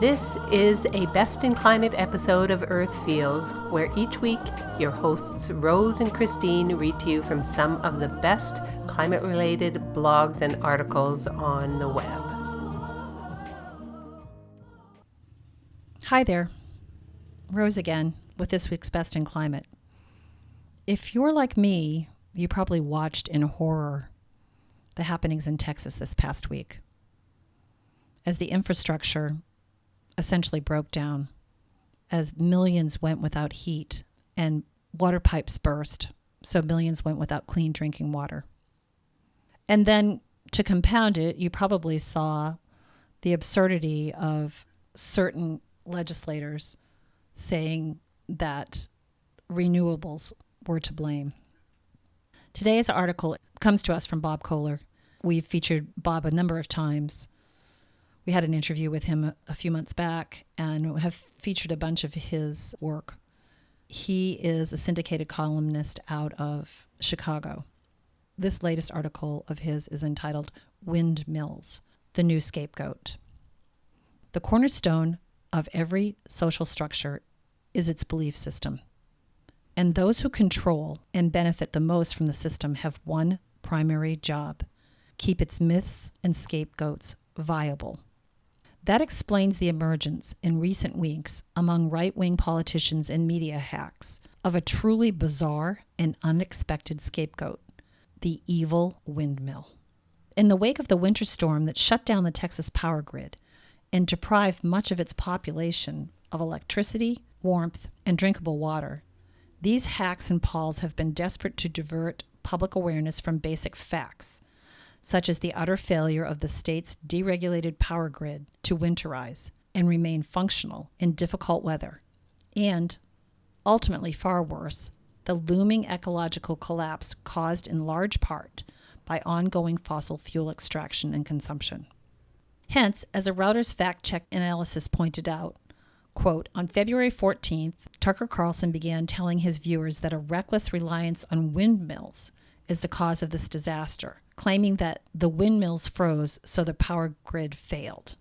This is a Best in Climate episode of Earth Feels, where each week your hosts Rose and Christine read to you from some of the best climate-related blogs and articles on the web. Hi there, Rose again with this week's Best in Climate. If you're like me, you probably watched in horror the happenings in Texas this past week, as the infrastructure essentially broke down, as millions went without heat and water pipes burst, so millions went without clean drinking water. And then to compound it, you probably saw the absurdity of certain legislators saying that renewables were to blame. Today's article comes to us from Bob Koehler. We've featured Bob a number of times. We had an interview with him a few months back and have featured a bunch of his work. He is a syndicated columnist out of Chicago. This latest article of his is entitled Windmills, the New Scapegoat. The cornerstone of every social structure is its belief system. And those who control and benefit the most from the system have one primary job: keep its myths and scapegoats viable. That explains the emergence in recent weeks among right-wing politicians and media hacks of a truly bizarre and unexpected scapegoat, the evil windmill. In the wake of the winter storm that shut down the Texas power grid and deprived much of its population of electricity, warmth, and drinkable water, these hacks and pawns have been desperate to divert public awareness from basic facts, such as the utter failure of the state's deregulated power grid to winterize and remain functional in difficult weather, and, ultimately far worse, the looming ecological collapse caused in large part by ongoing fossil fuel extraction and consumption. Hence, as a Reuters fact-check analysis pointed out, quote, on February 14th, Tucker Carlson began telling his viewers that a reckless reliance on windmills is the cause of this disaster, claiming that the windmills froze so the power grid failed.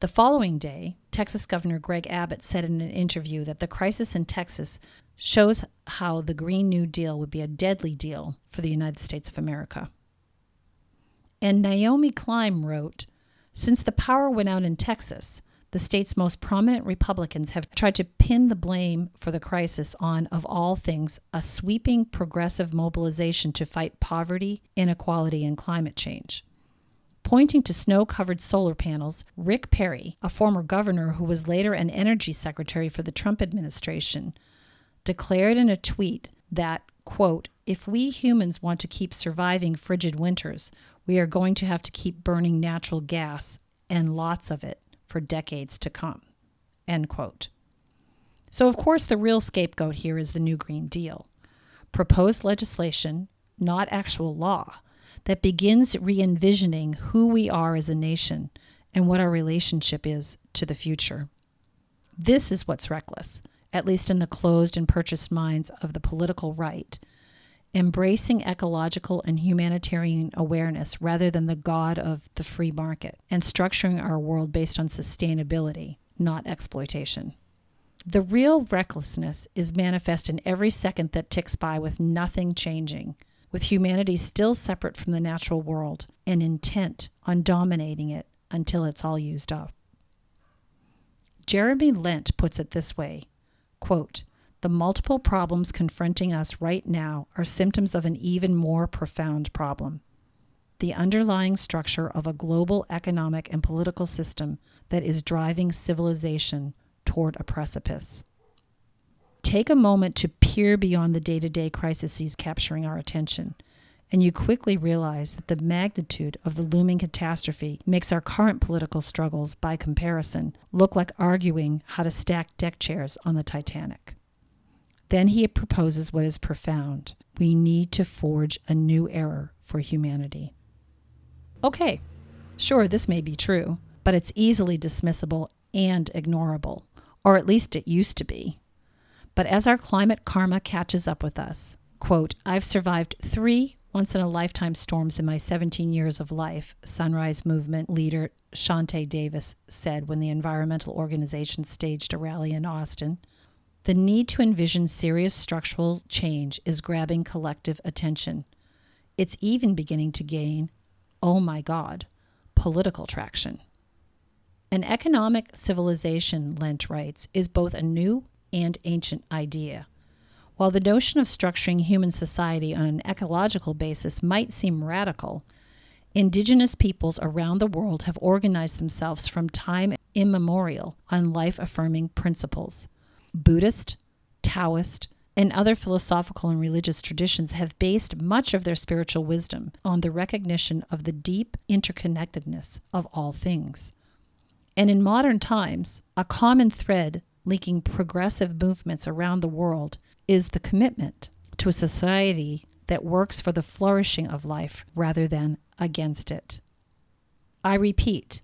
The following day, Texas Governor Greg Abbott said in an interview that the crisis in Texas shows how the Green New Deal would be a deadly deal for the United States of America. And Naomi Klein wrote, since the power went out in Texas, the state's most prominent Republicans have tried to pin the blame for the crisis on, of all things, a sweeping progressive mobilization to fight poverty, inequality, and climate change. Pointing to snow-covered solar panels, Rick Perry, a former governor who was later an energy secretary for the Trump administration, declared in a tweet that, quote, if we humans want to keep surviving frigid winters, we are going to have to keep burning natural gas, and lots of it, for decades to come, end quote. So, of course, the real scapegoat here is the new Green Deal, proposed legislation, not actual law, that begins re-envisioning who we are as a nation and what our relationship is to the future. This is what's reckless, at least in the closed and purchased minds of the political right, embracing ecological and humanitarian awareness rather than the god of the free market, and structuring our world based on sustainability, not exploitation. The real recklessness is manifest in every second that ticks by with nothing changing, with humanity still separate from the natural world and intent on dominating it until it's all used up. Jeremy Lent puts it this way, quote, the multiple problems confronting us right now are symptoms of an even more profound problem: the underlying structure of a global economic and political system that is driving civilization toward a precipice. Take a moment to peer beyond the day-to-day crises capturing our attention, and you quickly realize that the magnitude of the looming catastrophe makes our current political struggles, by comparison, look like arguing how to stack deck chairs on the Titanic. Then he proposes what is profound. We need to forge a new era for humanity. Okay, sure, this may be true, but it's easily dismissible and ignorable, or at least it used to be. But as our climate karma catches up with us, quote, I've survived 3 once-in-a-lifetime storms in my 17 years of life, Sunrise Movement leader Shante Davis said when the environmental organization staged a rally in Austin. The need to envision serious structural change is grabbing collective attention. It's even beginning to gain, oh my God, political traction. An economic civilization, Lent writes, is both a new and ancient idea. While the notion of structuring human society on an ecological basis might seem radical, indigenous peoples around the world have organized themselves from time immemorial on life-affirming principles. Buddhist, Taoist, and other philosophical and religious traditions have based much of their spiritual wisdom on the recognition of the deep interconnectedness of all things. And in modern times, a common thread linking progressive movements around the world is the commitment to a society that works for the flourishing of life rather than against it. I repeat,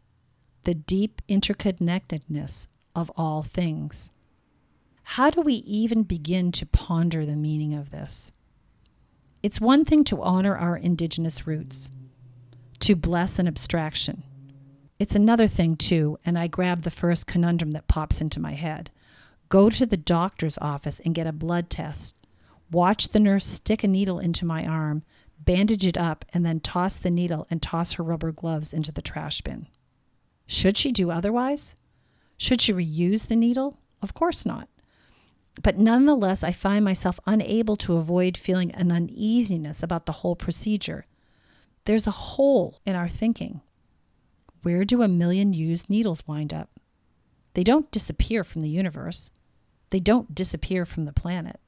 the deep interconnectedness of all things. How do we even begin to ponder the meaning of this? It's one thing to honor our indigenous roots, to bless an abstraction. It's another thing, too, and I grab the first conundrum that pops into my head. Go to the doctor's office and get a blood test. Watch the nurse stick a needle into my arm, bandage it up, and then toss the needle and toss her rubber gloves into the trash bin. Should she do otherwise? Should she reuse the needle? Of course not. But nonetheless, I find myself unable to avoid feeling an uneasiness about the whole procedure. There's a hole in our thinking. Where do 1 million used needles wind up? They don't disappear from the universe. They don't disappear from the planet.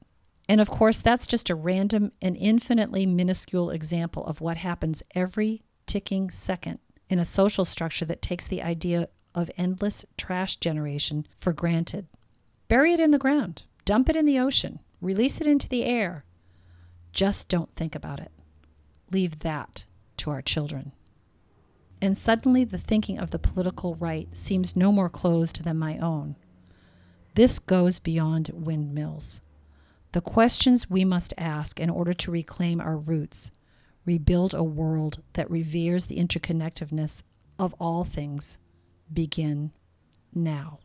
And of course, that's just a random and infinitely minuscule example of what happens every ticking second in a social structure that takes the idea of endless trash generation for granted. Bury it in the ground. Dump it in the ocean. Release it into the air. Just don't think about it. Leave that to our children. And suddenly the thinking of the political right seems no more closed than my own. This goes beyond windmills. The questions we must ask in order to reclaim our roots, rebuild a world that reveres the interconnectedness of all things, begin now.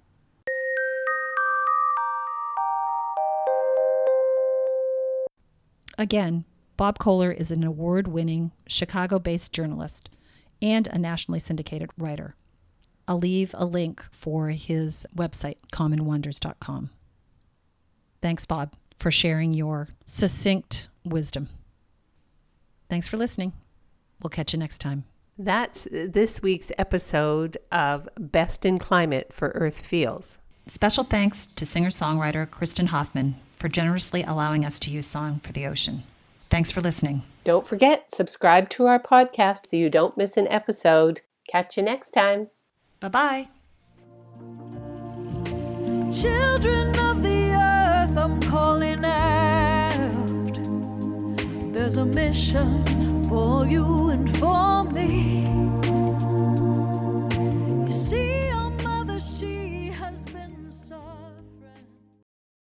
Again, Bob Koehler is an award-winning Chicago-based journalist and a nationally syndicated writer. I'll leave a link for his website, commonwonders.com. Thanks, Bob, for sharing your succinct wisdom. Thanks for listening. We'll catch you next time. That's this week's episode of Best in Climate for Earth Feels. Special thanks to singer-songwriter Kristen Hoffman for generously allowing us to use Song for the Ocean. Thanks for listening. Don't forget, subscribe to our podcast so you don't miss an episode. Catch you next time. Bye-bye. Children of the earth, I'm calling out. There's a mission for you and for me.